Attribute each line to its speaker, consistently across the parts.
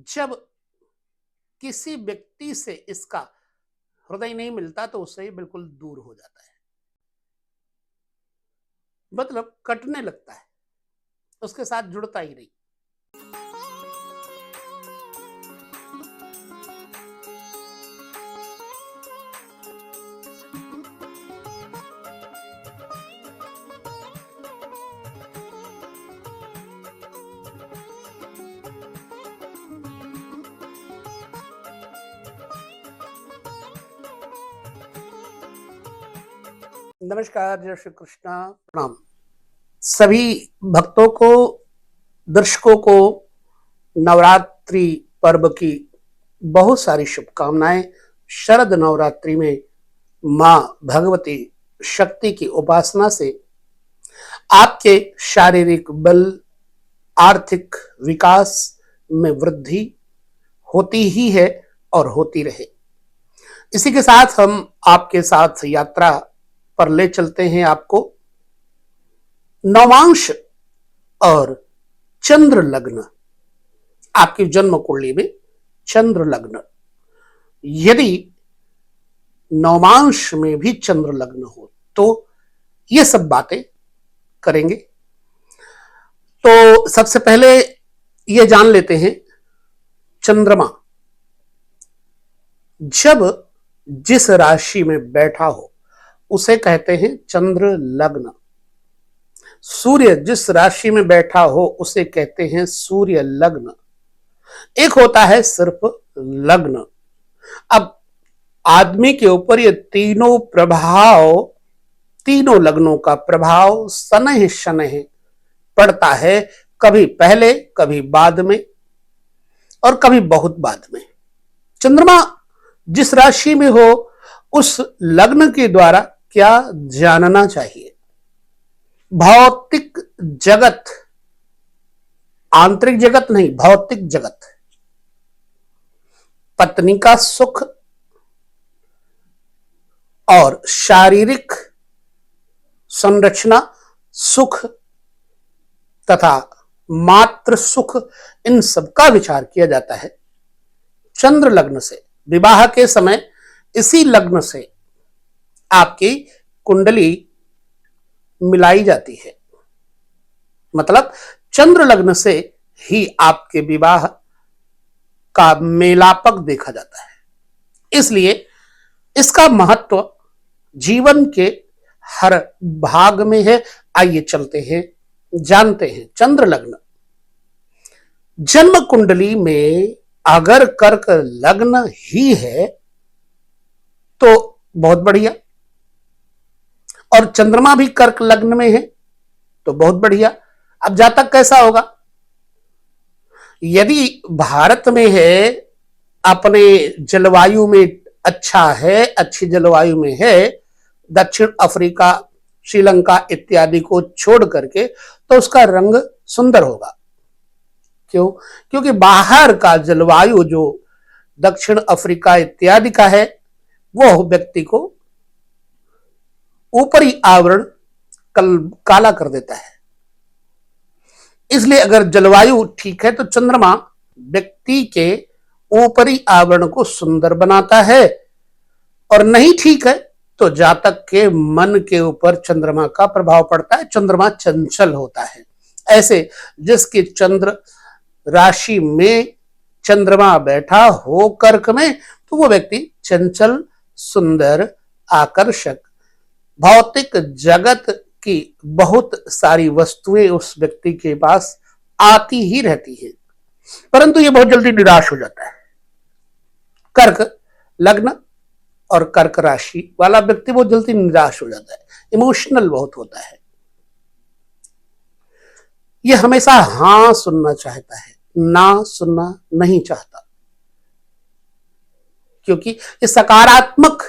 Speaker 1: जब किसी व्यक्ति से इसका हृदय नहीं मिलता तो उससे बिल्कुल दूर हो जाता है, मतलब कटने लगता है, उसके साथ जुड़ता ही नहीं। नमस्कार, जय श्री कृष्णा, प्रणाम सभी भक्तों को, दर्शकों को नवरात्रि पर्व की बहुत सारी शुभकामनाएं। शरद नवरात्रि में मां भगवती शक्ति की उपासना से आपके शारीरिक बल, आर्थिक विकास में वृद्धि होती ही है और होती रहे। इसी के साथ हम आपके साथ यात्रा पर ले चलते हैं आपको नवांश और चंद्र लग्न। आपकी जन्म कुंडली में चंद्र लग्न, यदि नवांश में भी चंद्र लग्न हो तो ये सब बातें करेंगे। तो सबसे पहले ये जान लेते हैं, चंद्रमा जब जिस राशि में बैठा हो उसे कहते हैं चंद्र लग्न। सूर्य जिस राशि में बैठा हो उसे कहते हैं सूर्य लग्न। एक होता है सिर्फ लग्न। अब आदमी के ऊपर ये तीनों प्रभाव, तीनों लग्नों का प्रभाव शनैः शनैः पड़ता है, कभी पहले, कभी बाद में और कभी बहुत बाद में। चंद्रमा जिस राशि में हो उस लग्न के द्वारा क्या जानना चाहिए? भौतिक जगत, आंतरिक जगत नहीं, भौतिक जगत, पत्नी का सुख और शारीरिक संरचना, सुख तथा मात्र सुख, इन सब का विचार किया जाता है चंद्र लग्न से। विवाह के समय इसी लग्न से आपकी कुंडली मिलाई जाती है, मतलब चंद्र लग्न से ही आपके विवाह का मेलापक देखा जाता है। इसलिए इसका महत्व जीवन के हर भाग में है। आइए चलते हैं, जानते हैं चंद्र लग्न। जन्म कुंडली में अगर कर्क लग्न ही है तो बहुत बढ़िया, और चंद्रमा भी कर्क लग्न में है तो बहुत बढ़िया। अब जातक कैसा होगा? यदि भारत में है, अपने जलवायु में अच्छा है, अच्छी जलवायु में है, दक्षिण अफ्रीका, श्रीलंका इत्यादि को छोड़ करके, तो उसका रंग सुंदर होगा। क्यों? क्योंकि बाहर का जलवायु जो दक्षिण अफ्रीका इत्यादि का है वो व्यक्ति को ऊपरी आवरण काला कर देता है। इसलिए अगर जलवायु ठीक है तो चंद्रमा व्यक्ति के ऊपरी आवरण को सुंदर बनाता है, और नहीं ठीक है तो जातक के मन के ऊपर चंद्रमा का प्रभाव पड़ता है। चंद्रमा चंचल होता है। ऐसे जिसकी चंद्र राशि में चंद्रमा बैठा हो कर्क में, तो वो व्यक्ति चंचल, सुंदर, आकर्षक, भौतिक जगत की बहुत सारी वस्तुएं उस व्यक्ति के पास आती ही रहती है, परंतु ये बहुत जल्दी निराश हो जाता है। कर्क लग्न और कर्क राशि वाला व्यक्ति बहुत जल्दी निराश हो जाता है, इमोशनल बहुत होता है। ये हमेशा हाँ सुनना चाहता है, ना सुनना नहीं चाहता, क्योंकि ये सकारात्मक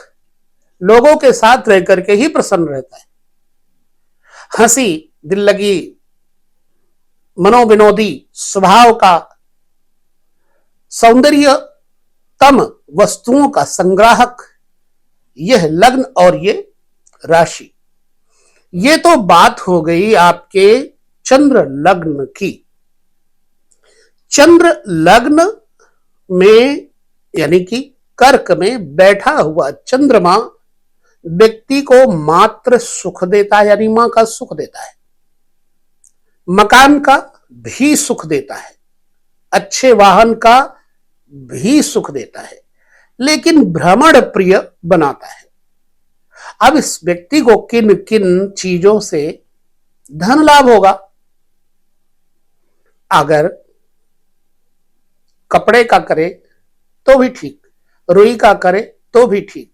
Speaker 1: लोगों के साथ रह करके ही प्रसन्न रहता है। हंसी, दिल लगी, मनोविनोदी स्वभाव का, सौंदर्यतम वस्तुओं का संग्राहक, यह लग्न और ये राशि। ये तो बात हो गई आपके चंद्र लग्न की। चंद्र लग्न में यानी कि कर्क में बैठा हुआ चंद्रमा व्यक्ति को मात्र सुख देता है, यानी मां का सुख देता है, मकान का भी सुख देता है, अच्छे वाहन का भी सुख देता है, लेकिन भ्रमण प्रिय बनाता है। अब इस व्यक्ति को किन किन चीजों से धन लाभ होगा? अगर कपड़े का करे तो भी ठीक, रुई का करे तो भी ठीक,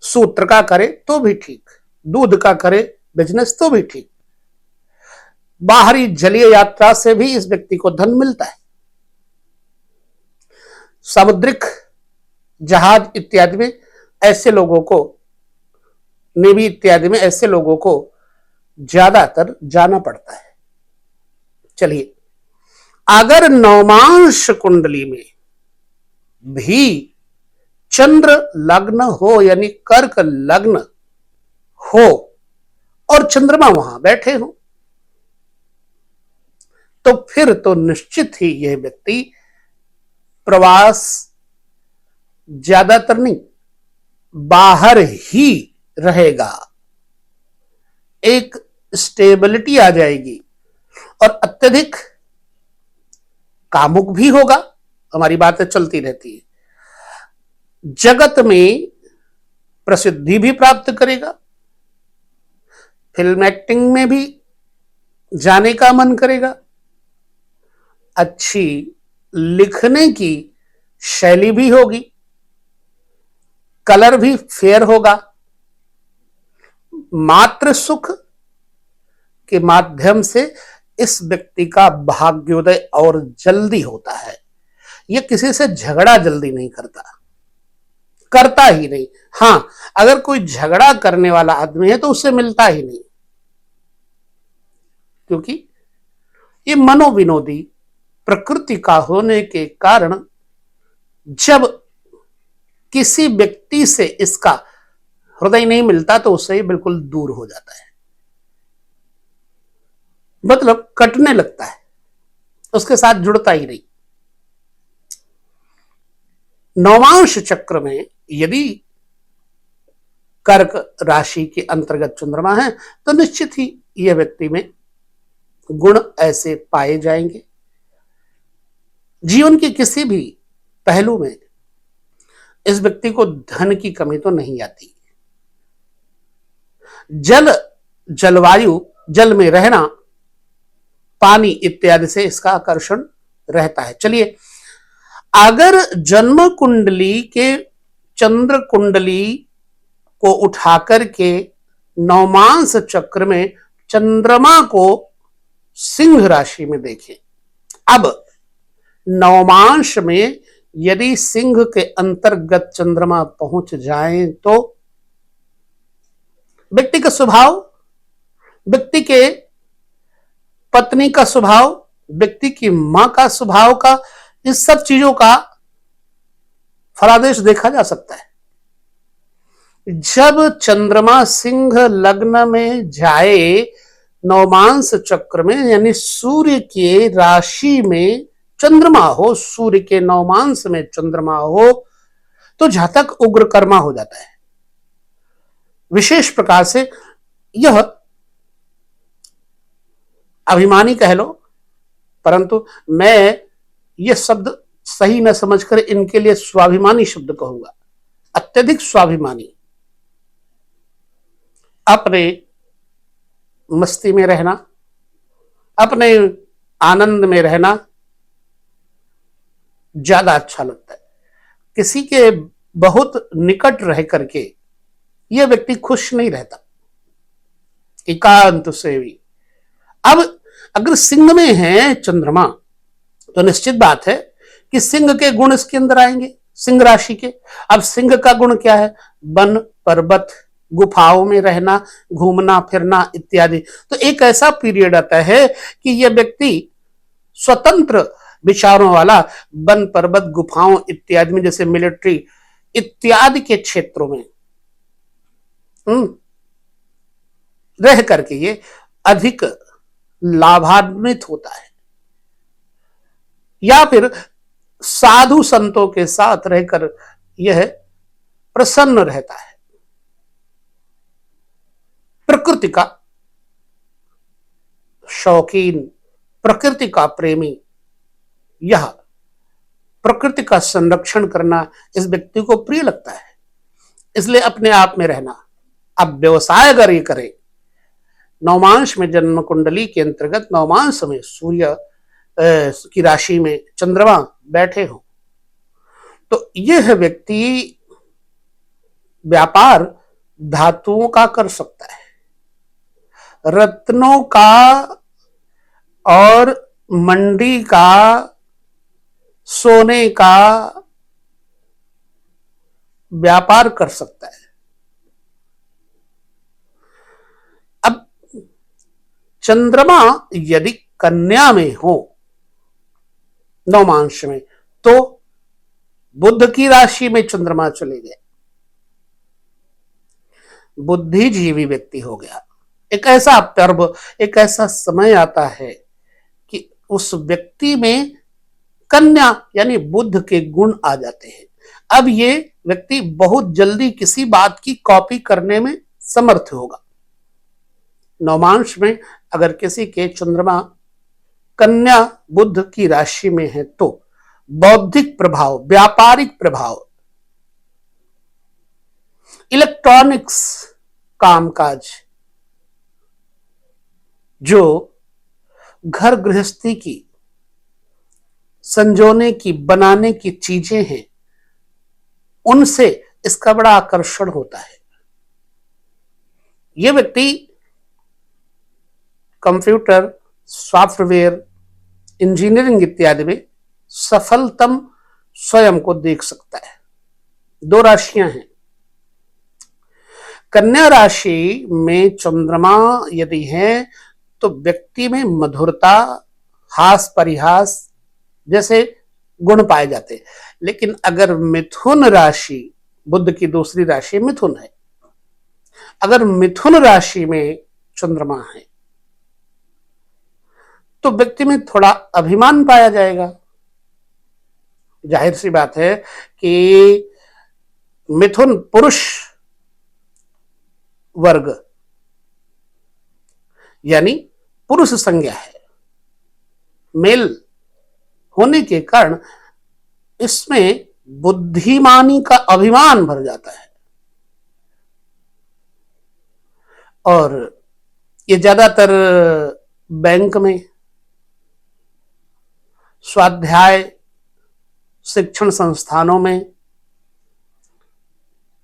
Speaker 1: सूत्र का करे तो भी ठीक, दूध का करे बिजनेस तो भी ठीक, बाहरी जलीय यात्रा से भी इस व्यक्ति को धन मिलता है। समुद्रिक जहाज इत्यादि में ऐसे लोगों को, नेवी इत्यादि में ऐसे लोगों को ज्यादातर जाना पड़ता है। चलिए, अगर नवमांश कुंडली में भी चंद्र लग्न हो यानी कर्क लग्न हो और चंद्रमा वहां बैठे हो, तो फिर तो निश्चित ही यह व्यक्ति प्रवास ज्यादातर नहीं, बाहर ही रहेगा, एक स्टेबिलिटी आ जाएगी और अत्यधिक कामुक भी होगा। हमारी बातें चलती रहती है, जगत में प्रसिद्धि भी प्राप्त करेगा, फिल्म एक्टिंग में भी जाने का मन करेगा, अच्छी लिखने की शैली भी होगी, कलर भी फेयर होगा, मात्र सुख के माध्यम से इस व्यक्ति का भाग्योदय और जल्दी होता है। यह किसी से झगड़ा जल्दी नहीं करता ही नहीं। हां, अगर कोई झगड़ा करने वाला आदमी है तो उससे मिलता ही नहीं, क्योंकि ये मनोविनोदी प्रकृति का होने के कारण जब किसी व्यक्ति से इसका हृदय नहीं मिलता तो उससे ही बिल्कुल दूर हो जाता है, मतलब कटने लगता है, उसके साथ जुड़ता ही नहीं। नवमांश चक्र में यदि कर्क राशि के अंतर्गत चंद्रमा है तो निश्चित ही यह व्यक्ति में गुण ऐसे पाए जाएंगे। जीवन के किसी भी पहलू में इस व्यक्ति को धन की कमी तो नहीं आती। जलवायु, जल में रहना, पानी इत्यादि से इसका आकर्षण रहता है। चलिए, अगर जन्म कुंडली के चंद्र कुंडली को उठाकर के नवमांश चक्र में चंद्रमा को सिंह राशि में देखें, अब नवमांश में यदि सिंह के अंतर्गत चंद्रमा पहुंच जाए तो व्यक्ति का स्वभाव, व्यक्ति के पत्नी का स्वभाव, व्यक्ति की मां का स्वभाव का, इस सब चीजों का फलादेश देखा जा सकता है। जब चंद्रमा सिंह लग्न में जाए नवमांश चक्र में, यानी सूर्य के राशि में चंद्रमा हो, सूर्य के नवमांश में चंद्रमा हो, तो जातक उग्र कर्मा हो जाता है। विशेष प्रकार से यह अभिमानी कह लो, परंतु मैं यह शब्द सही न समझकर इनके लिए स्वाभिमानी शब्द कहूंगा। अत्यधिक स्वाभिमानी, अपने मस्ती में रहना, अपने आनंद में रहना ज्यादा अच्छा लगता है। किसी के बहुत निकट रह करके यह व्यक्ति खुश नहीं रहता, एकांत से भी। अब अगर सिंह में है चंद्रमा तो निश्चित बात है कि सिंह के गुण इसके अंदर आएंगे, सिंह राशि के। अब सिंह का गुण क्या है? वन, पर्वत, गुफाओं में रहना, घूमना फिरना इत्यादि। तो एक ऐसा पीरियड आता है कि यह व्यक्ति स्वतंत्र विचारों वाला वन, पर्वत, गुफाओं इत्यादि में, जैसे मिलिट्री इत्यादि के क्षेत्रों में रह करके ये अधिक लाभान्वित होता है। या फिर साधु संतों के साथ रहकर यह प्रसन्न रहता है। प्रकृति का शौकीन, प्रकृति का प्रेमी, यह प्रकृति का संरक्षण करना इस व्यक्ति को प्रिय लगता है, इसलिए अपने आप में रहना। अब व्यवसाय अगर ये करे, नवमांश में जन्म कुंडली के अंतर्गत नवमांश में सूर्य की राशि में चंद्रमा बैठे हो, तो यह व्यक्ति व्यापार धातुओं का कर सकता है, रत्नों का और मंडी का, सोने का व्यापार कर सकता है। अब चंद्रमा यदि कन्या में हो नवमांश में, तो बुध की राशि में चंद्रमा चले गए, बुद्धिजीवी व्यक्ति हो गया। एक ऐसा पर्व, एक ऐसा समय आता है कि उस व्यक्ति में कन्या यानी बुध के गुण आ जाते हैं। अब ये व्यक्ति बहुत जल्दी किसी बात की कॉपी करने में समर्थ होगा। नवमांश में अगर किसी के चंद्रमा कन्या बुध की राशि में है, तो बौद्धिक प्रभाव, व्यापारिक प्रभाव, इलेक्ट्रॉनिक्स कामकाज, जो घर गृहस्थी की, संजोने की, बनाने की चीजें हैं, उनसे इसका बड़ा आकर्षण होता है। यह व्यक्ति कंप्यूटर, सॉफ्टवेयर, इंजीनियरिंग इत्यादि में सफलतम स्वयं को देख सकता है। दो राशियां हैं। कन्या राशि में चंद्रमा यदि है तो व्यक्ति में मधुरता, हास परिहास जैसे गुण पाए जाते हैं। लेकिन अगर मिथुन राशि, बुध की दूसरी राशि मिथुन है, अगर मिथुन राशि में चंद्रमा है तो व्यक्ति में थोड़ा अभिमान पाया जाएगा। जाहिर सी बात है कि मिथुन पुरुष वर्ग यानी पुरुष संज्ञा है, मेल होने के कारण इसमें बुद्धिमानी का अभिमान भर जाता है। और ये ज्यादातर बैंक में, स्वाध्याय शिक्षण संस्थानों में,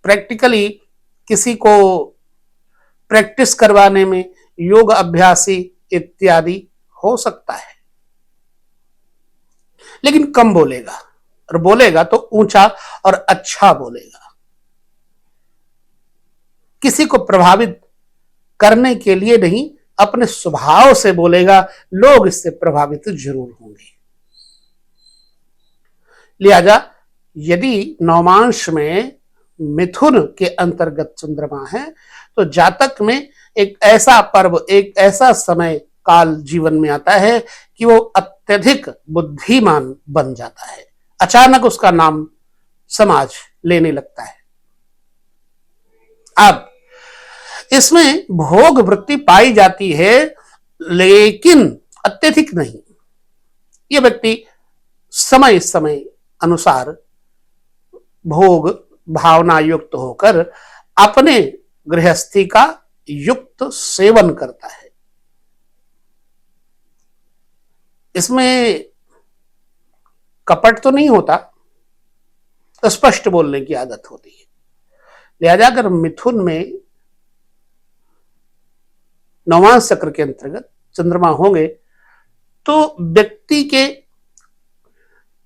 Speaker 1: प्रैक्टिकली किसी को प्रैक्टिस करवाने में, योग अभ्यासी इत्यादि हो सकता है। लेकिन कम बोलेगा, और बोलेगा तो ऊंचा और अच्छा बोलेगा। किसी को प्रभावित करने के लिए नहीं, अपने स्वभाव से बोलेगा, लोग इससे प्रभावित जरूर होंगे। लिहाजा यदि नवमांश में मिथुन के अंतर्गत चंद्रमा है तो जातक में एक ऐसा पर्व, एक ऐसा समय काल जीवन में आता है कि वो अत्यधिक बुद्धिमान बन जाता है। अचानक उसका नाम समाज लेने लगता है। अब इसमें भोग वृत्ति पाई जाती है, लेकिन अत्यधिक नहीं। यह व्यक्ति समय समय अनुसार भोग भावना युक्त होकर अपने गृहस्थी का युक्त सेवन करता है। इसमें कपट तो नहीं होता, स्पष्ट बोलने की आदत होती है। लिहाजा अगर मिथुन में नवमांश चक्र के अंतर्गत चंद्रमा होंगे तो व्यक्ति के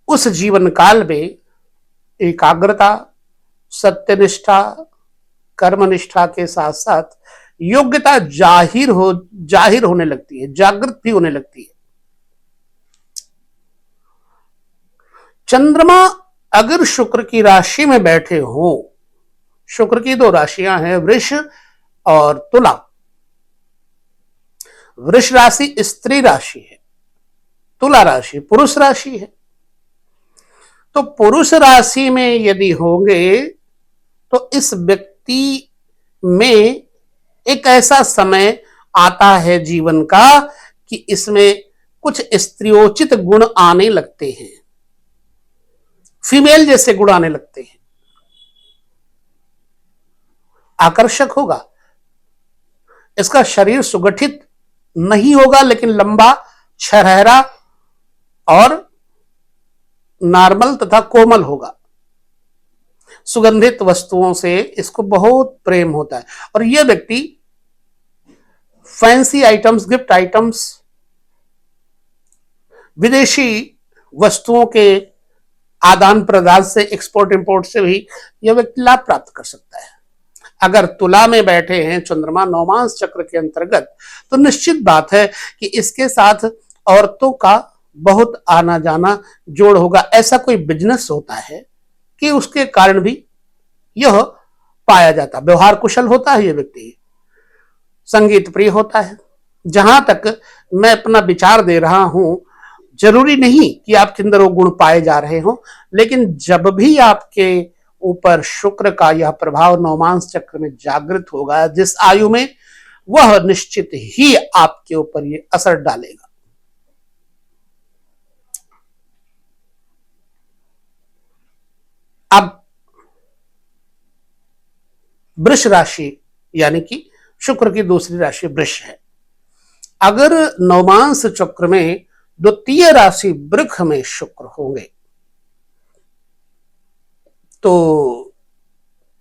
Speaker 1: उस जीवन काल में एकाग्रता, सत्यनिष्ठा, कर्मनिष्ठा के साथ साथ योग्यता जाहिर होने लगती है, जागृत भी होने लगती है। चंद्रमा अगर शुक्र की राशि में बैठे हो, शुक्र की दो राशियां हैं, वृष और तुला। वृष राशि स्त्री राशि है, तुला राशि पुरुष राशि है। तो पुरुष राशि में यदि होंगे तो इस व्यक्ति में एक ऐसा समय आता है जीवन का कि इसमें कुछ स्त्रियोचित गुण आने लगते हैं, फीमेल जैसे गुण आने लगते हैं। आकर्षक होगा, इसका शरीर सुगठित नहीं होगा लेकिन लंबा, छरहरा और नॉर्मल तथा कोमल होगा। सुगंधित वस्तुओं से इसको बहुत प्रेम होता है और यह व्यक्ति फैंसी आइटम्स, गिफ्ट आइटम्स, विदेशी वस्तुओं के आदान प्रदान से, एक्सपोर्ट इंपोर्ट से भी यह व्यक्ति लाभ प्राप्त कर सकता है। अगर तुला में बैठे हैं चंद्रमा नवमांस चक्र के अंतर्गत तो निश्चित बात है कि इसके साथ औरतों का बहुत आना जाना जोड़ होगा। ऐसा कोई बिजनेस होता है कि उसके कारण भी यह पाया जाता। व्यवहार कुशल होता है यह व्यक्ति, संगीत प्रिय होता है। जहां तक मैं अपना विचार दे रहा हूं, जरूरी नहीं कि आपके अंदर वो गुण पाए जा रहे हों, लेकिन जब भी आपके ऊपर शुक्र का यह प्रभाव नवमांस चक्र में जागृत होगा जिस आयु में, वह निश्चित ही आपके ऊपर ये असर डालेगा। अब वृष राशि यानी कि शुक्र की दूसरी राशि वृष है। अगर नवमांस चक्र में द्वितीय राशि वृष में शुक्र होंगे तो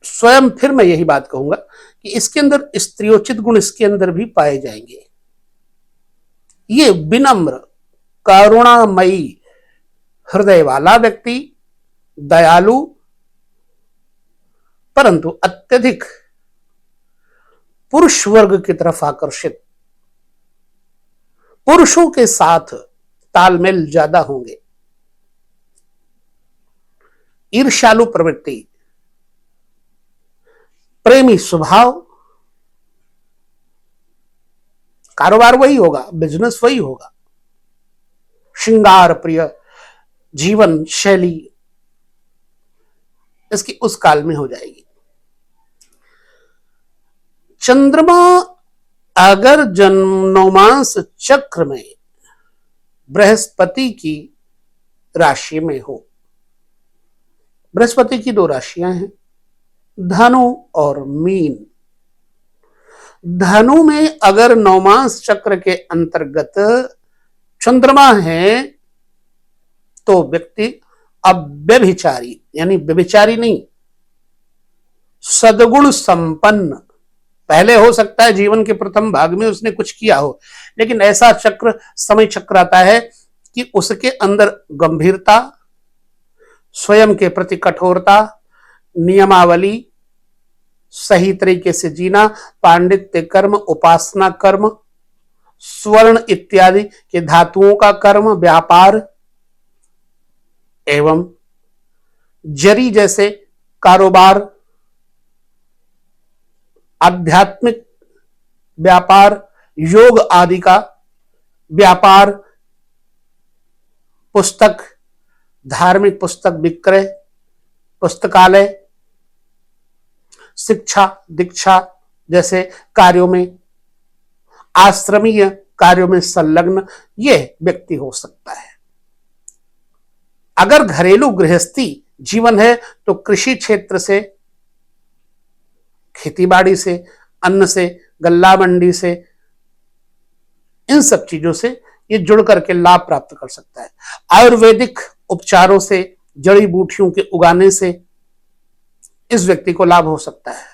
Speaker 1: स्वयं फिर मैं यही बात कहूंगा कि इसके अंदर स्त्रियोचित गुण इसके अंदर भी पाए जाएंगे। ये विनम्र, करुणामयी हृदय वाला व्यक्ति, दयालु परंतु अत्यधिक पुरुष वर्ग की तरफ आकर्षित, पुरुषों के साथ तालमेल ज्यादा होंगे, ईर्ष्यालु प्रवृत्ति, प्रेमी स्वभाव, कारोबार वही होगा, बिजनेस वही होगा, श्रृंगार प्रिय जीवन शैली इसकी उस काल में हो जाएगी। चंद्रमा अगर नवमांस चक्र में बृहस्पति की राशि में हो, बृहस्पति की दो राशियां हैं, धनु और मीन। धनु में अगर नवमांस चक्र के अंतर्गत चंद्रमा है तो व्यक्ति अब व्यभिचारी, यानी व्यभिचारी नहीं, सद्गुण संपन्न। पहले हो सकता है जीवन के प्रथम भाग में उसने कुछ किया हो, लेकिन ऐसा चक्र, समय चक्र आता है कि उसके अंदर गंभीरता, स्वयं के प्रति कठोरता, नियमावली, सही तरीके से जीना, पांडित्य कर्म, उपासना कर्म, स्वर्ण इत्यादि के धातुओं का कर्म, व्यापार एवं जरी जैसे कारोबार, आध्यात्मिक व्यापार, योग आदि का व्यापार, पुस्तक, धार्मिक पुस्तक विक्रय, पुस्तकालय, शिक्षा दीक्षा जैसे कार्यों में, आश्रमीय कार्यों में संलग्न यह व्यक्ति हो सकता है। अगर घरेलू गृहस्थी जीवन है तो कृषि क्षेत्र से, खेतीबाड़ी से, अन्न से, गल्ला मंडी से, इन सब चीजों से ये जुड़ करके लाभ प्राप्त कर सकता है। आयुर्वेदिक उपचारों से, जड़ी बूटियों के उगाने से इस व्यक्ति को लाभ हो सकता है।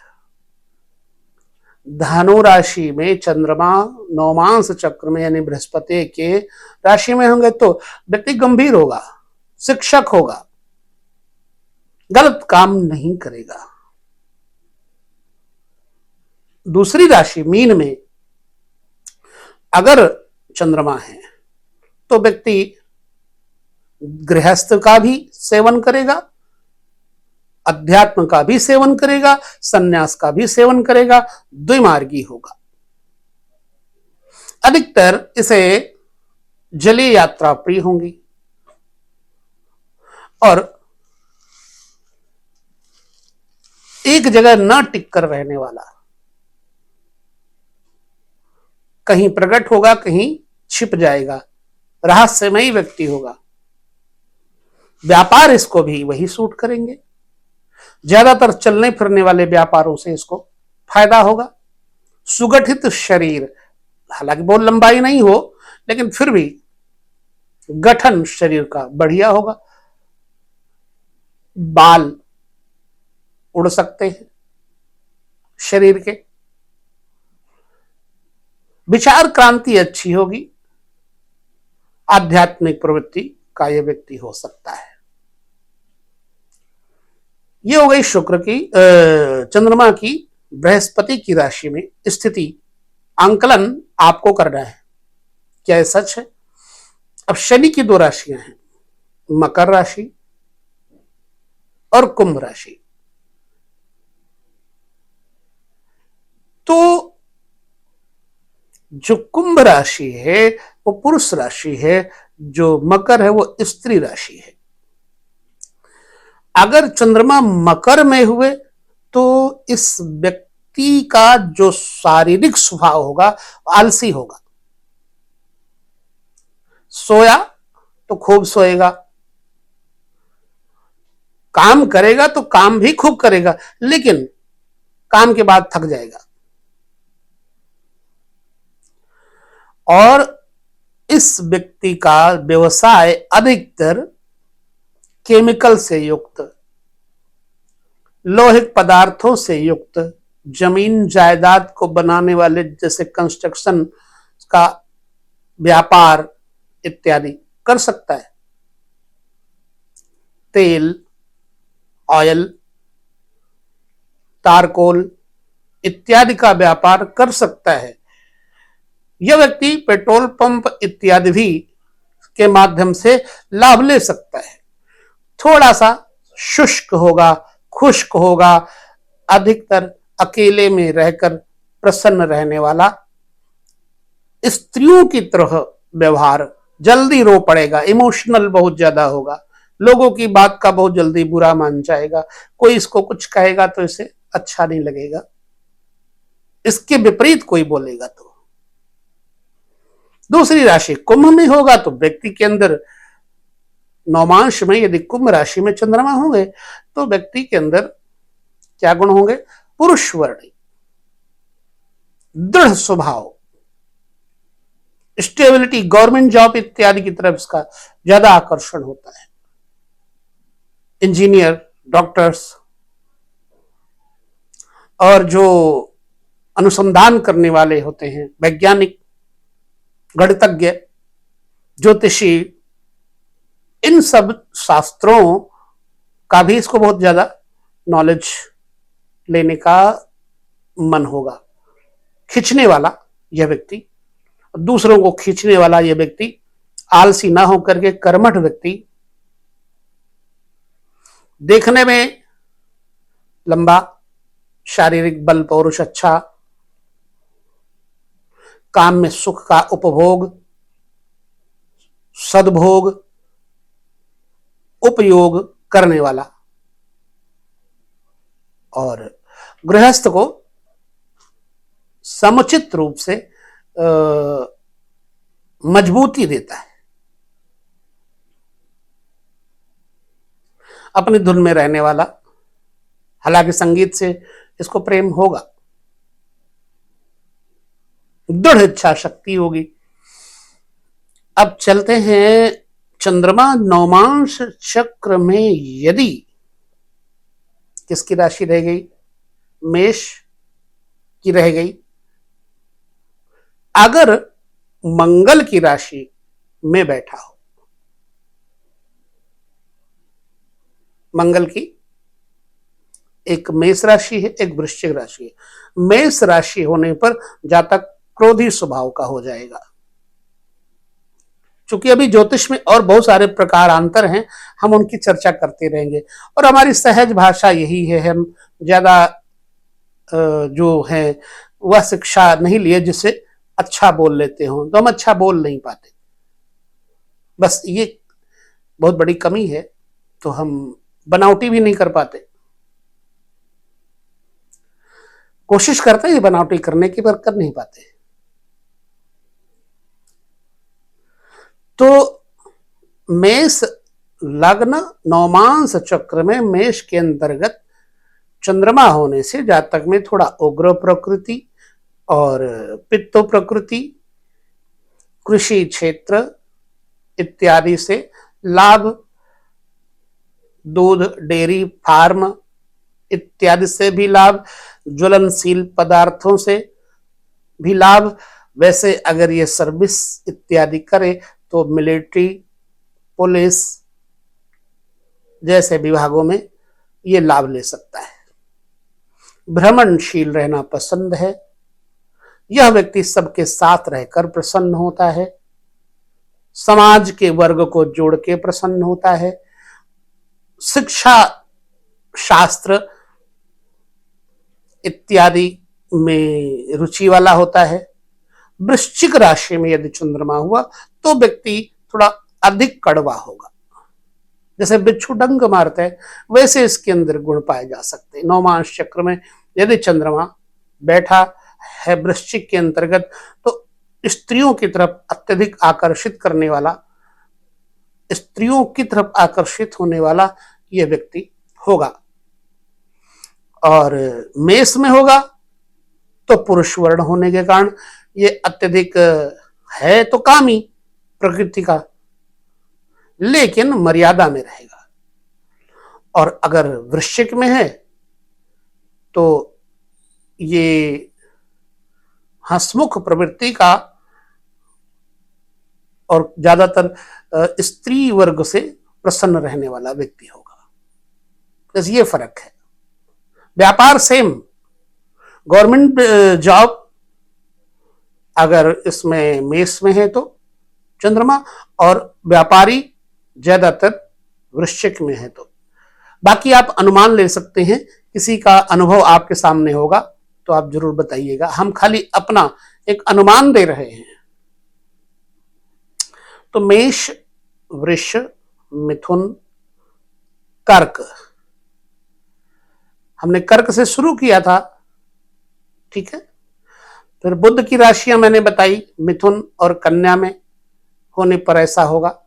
Speaker 1: धनु राशि में चंद्रमा नवमांस चक्र में यानी बृहस्पति के राशि में होंगे तो व्यक्ति गंभीर होगा, शिक्षक होगा, गलत काम नहीं करेगा। दूसरी राशि मीन में अगर चंद्रमा है तो व्यक्ति गृहस्थ का भी सेवन करेगा, अध्यात्म का भी सेवन करेगा, सन्यास का भी सेवन करेगा, द्विमार्गी होगा। अधिकतर इसे जलीय यात्रा प्रिय होंगी और एक जगह न टिक कर रहने वाला, कहीं प्रकट होगा, कहीं छिप जाएगा, रहस्यमयी व्यक्ति होगा। व्यापार इसको भी वही सूट करेंगे। ज्यादातर चलने फिरने वाले व्यापारों से इसको फायदा होगा। सुगठित शरीर, हालांकि बहुत लंबाई नहीं हो, लेकिन फिर भी गठन शरीर का बढ़िया होगा। बाल उड़ सकते हैं शरीर के। विचार क्रांति अच्छी होगी। आध्यात्मिक प्रवृत्ति का यह व्यक्ति हो सकता है। ये हो गई शुक्र की, चंद्रमा की बृहस्पति की राशि में स्थिति। आंकलन आपको करना है, क्या यह सच है। अब शनि की दो राशियां हैं, मकर राशि और कुंभ राशि। तो जो कुंभ राशि है वो पुरुष राशि है, जो मकर है वो स्त्री राशि है। अगर चंद्रमा मकर में हुए तो इस व्यक्ति का जो शारीरिक स्वभाव होगा आलसी होगा। सोया तो खूब सोएगा, काम करेगा तो काम भी खूब करेगा, लेकिन काम के बाद थक जाएगा। और इस व्यक्ति का व्यवसाय अधिकतर केमिकल से युक्त, लौहिक पदार्थों से युक्त, जमीन जायदाद को बनाने वाले जैसे कंस्ट्रक्शन का व्यापार इत्यादि कर सकता है। तेल, ऑयल, तारकोल इत्यादि का व्यापार कर सकता है। यह व्यक्ति पेट्रोल पंप इत्यादि भी के माध्यम से लाभ ले सकता है। थोड़ा सा शुष्क होगा, खुश्क होगा, अधिकतर अकेले में रहकर प्रसन्न रहने वाला, स्त्रियों की तरह व्यवहार, जल्दी रो पड़ेगा, इमोशनल बहुत ज्यादा होगा, लोगों की बात का बहुत जल्दी बुरा मान जाएगा, कोई इसको कुछ कहेगा तो इसे अच्छा नहीं लगेगा, इसके विपरीत कोई बोलेगा तो। दूसरी राशि कुंभ में होगा तो व्यक्ति के अंदर नौमांश में यदि कुंभ राशि में चंद्रमा होंगे तो व्यक्ति के अंदर क्या गुण होंगे, पुरुष वर्णी, दृढ़ स्वभाव, स्टेबिलिटी, गवर्नमेंट जॉब इत्यादि की तरफ इसका ज्यादा आकर्षण होता है। इंजीनियर, डॉक्टर्स और जो अनुसंधान करने वाले होते हैं, वैज्ञानिक, गणितज्ञ, ज्योतिषी, इन सब शास्त्रों का भी इसको बहुत ज्यादा नॉलेज लेने का मन होगा। खींचने वाला यह व्यक्ति, दूसरों को खींचने वाला यह व्यक्ति, आलसी ना होकर के कर्मठ व्यक्ति, देखने में लंबा, शारीरिक बल पौरुष अच्छा, काम में सुख का उपभोग, सद्भोग, उपयोग करने वाला, और गृहस्थ को समुचित रूप से मजबूती देता है। अपनी धुन में रहने वाला, हालांकि संगीत से इसको प्रेम होगा, दृढ़ इच्छा शक्ति होगी। अब चलते हैं, चंद्रमा नौमांश चक्र में यदि किसकी राशि रह गई, मेष की रह गई। अगर मंगल की राशि में बैठा हो, मंगल की एक मेष राशि है, एक वृश्चिक राशि है। मेष राशि होने पर जातक क्रोधी स्वभाव का हो जाएगा। चूंकि अभी ज्योतिष में और बहुत सारे प्रकार अंतर हैं, हम उनकी चर्चा करते रहेंगे। और हमारी सहज भाषा यही है, हम ज्यादा जो है वह शिक्षा नहीं लिए जिससे अच्छा बोल लेते हो, तो हम अच्छा बोल नहीं पाते, बस ये बहुत बड़ी कमी है। तो हम बनावटी भी नहीं कर पाते। कोशिश करते हैं ये बनावटी करने की, पर कर नहीं पाते। तो मेष लग्न नवमांश चक्र में मेष के अंतर्गत चंद्रमा होने से जातक में थोड़ा उग्र प्रकृति और पित्तो प्रकृति, कृषि क्षेत्र इत्यादि से लाभ, दूध डेयरी फार्म इत्यादि से भी लाभ, ज्वलनशील पदार्थों से भी लाभ। वैसे अगर ये सर्विस इत्यादि करे तो मिलिट्री, पुलिस जैसे विभागों में ये लाभ ले सकता है। भ्रमणशील रहना पसंद है। यह व्यक्ति सबके साथ रहकर प्रसन्न होता है, समाज के वर्ग को जोड़ के प्रसन्न होता है, शिक्षा शास्त्र इत्यादि में रुचि वाला होता है। वृश्चिक राशि में यदि चंद्रमा हुआ तो व्यक्ति थोड़ा अधिक कड़वा होगा, जैसे बिच्छू डंक मारते हैं वैसे इसके अंदर गुण पाए जा सकते हैं। नवमांश चक्र में यदि चंद्रमा बैठा है वृश्चिक के अंतर्गत तो स्त्रियों की तरफ अत्यधिक आकर्षित करने वाला, स्त्रियों की तरफ आकर्षित होने वाला यह व्यक्ति होगा। और मेष में होगा तो पुरुष वर्ण होने के कारण ये अत्यधिक है तो कामी प्रकृति का, लेकिन मर्यादा में रहेगा। और अगर वृश्चिक में है तो ये हंसमुख प्रवृत्ति का और ज्यादातर स्त्री वर्ग से प्रसन्न रहने वाला व्यक्ति होगा। बस ये फर्क है। व्यापार सेम, गवर्नमेंट जॉब अगर इसमें मेष में है तो चंद्रमा, और व्यापारी ज्यादातर वृश्चिक में है तो। बाकी आप अनुमान ले सकते हैं, किसी का अनुभव आपके सामने होगा तो आप जरूर बताइएगा, हम खाली अपना एक अनुमान दे रहे हैं। तो मेष, वृष, मिथुन, कर्क, हमने कर्क से शुरू किया था, ठीक है। फिर बुध की राशियां मैंने बताई, मिथुन और कन्या में होने पर ऐसा होगा।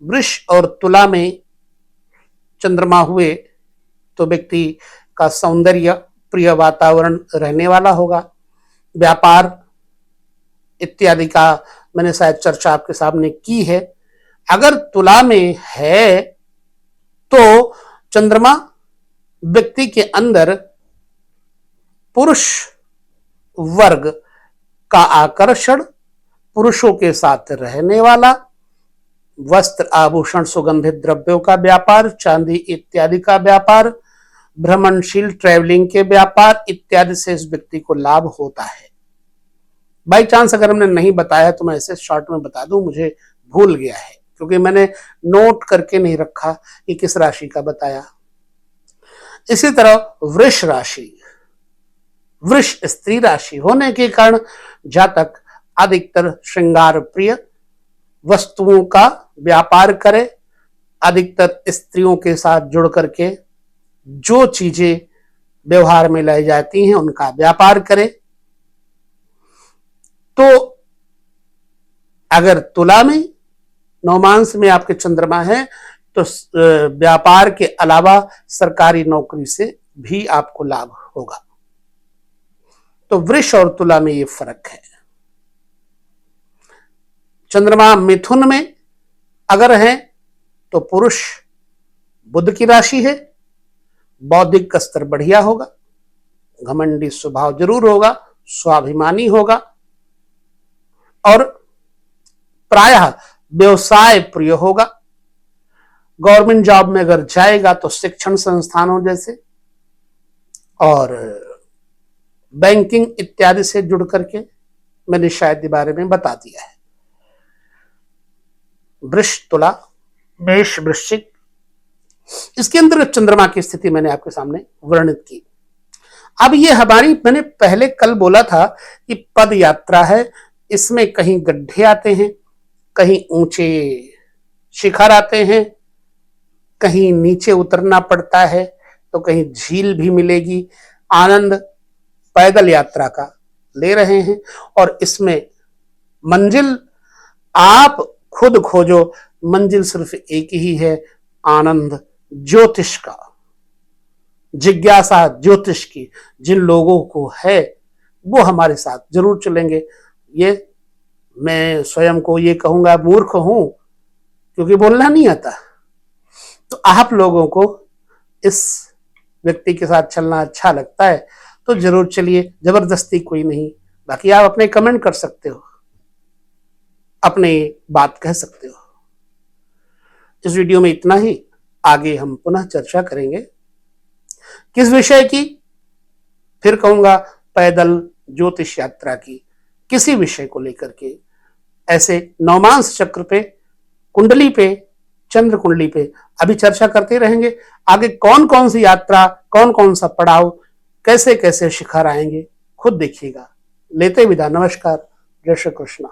Speaker 1: वृष और तुला में चंद्रमा हुए तो व्यक्ति का सौंदर्य प्रिय वातावरण रहने वाला होगा। व्यापार इत्यादि का मैंने शायद चर्चा आपके सामने की है। अगर तुला में है तो चंद्रमा व्यक्ति के अंदर पुरुष वर्ग का आकर्षण, पुरुषों के साथ रहने वाला, वस्त्र आभूषण सुगंधित द्रव्यों का व्यापार, चांदी इत्यादि का व्यापार, भ्रमणशील ट्रैवलिंग के व्यापार इत्यादि से इस व्यक्ति को लाभ होता है। बाई चांस अगर हमने नहीं बताया तो मैं ऐसे शॉर्ट में बता दूं, मुझे भूल गया है क्योंकि मैंने नोट करके नहीं रखा कि किस राशि का बताया। इसी तरह वृष राशि, वृष स्त्री राशि होने के कारण जातक अधिकतर श्रृंगार प्रिय वस्तुओं का व्यापार करे, अधिकतर स्त्रियों के साथ जुड़ करके जो चीजें व्यवहार में लाई जाती हैं उनका व्यापार करे। तो अगर तुला में नवमांश में आपके चंद्रमा है तो व्यापार के अलावा सरकारी नौकरी से भी आपको लाभ होगा। तो वृष और तुला में ये फर्क है। चंद्रमा मिथुन में अगर है तो पुरुष बुध की राशि है, बौद्धिक स्तर बढ़िया होगा, घमंडी स्वभाव जरूर होगा, स्वाभिमानी होगा और प्रायः व्यवसाय प्रिय होगा। गवर्नमेंट जॉब में अगर जाएगा तो शिक्षण संस्थानों जैसे और बैंकिंग इत्यादि से जुड़ करके, मैंने शायद इस बारे में बता दिया है। वृष, तुला, मेष, वृश्चिक, इसके अंदर चंद्रमा की स्थिति मैंने आपके सामने वर्णित की। अब ये हमारी, मैंने पहले कल बोला था कि पद यात्रा है, इसमें कहीं गड्ढे आते हैं, कहीं ऊंचे शिखर आते हैं, कहीं नीचे उतरना पड़ता है, तो कहीं झील भी मिलेगी, आनंद पैदल यात्रा का ले रहे हैं और इसमें मंजिल आप खुद खोजो, मंजिल सिर्फ एक ही है, आनंद ज्योतिष का, जिज्ञासा ज्योतिष की। जिन लोगों को है वो हमारे साथ जरूर चलेंगे। ये मैं स्वयं को ये कहूंगा मूर्ख हूं क्योंकि बोलना नहीं आता, तो आप लोगों को इस व्यक्ति के साथ चलना अच्छा लगता है तो जरूर चलिए, जबरदस्ती कोई नहीं। बाकी आप अपने कमेंट कर सकते हो, अपनी बात कह सकते हो। इस वीडियो में इतना ही, आगे हम पुनः चर्चा करेंगे किस विषय की, फिर कहूंगा पैदल ज्योतिष यात्रा की, किसी विषय को लेकर के। ऐसे नवमांश चक्र पे, कुंडली पे, चंद्र कुंडली पे अभी चर्चा करते रहेंगे। आगे कौन कौन सी यात्रा, कौन कौन सा पड़ाव, कैसे कैसे शिखर आएंगे, खुद देखिएगा। लेते विदा, नमस्कार, जय श्री कृष्ण।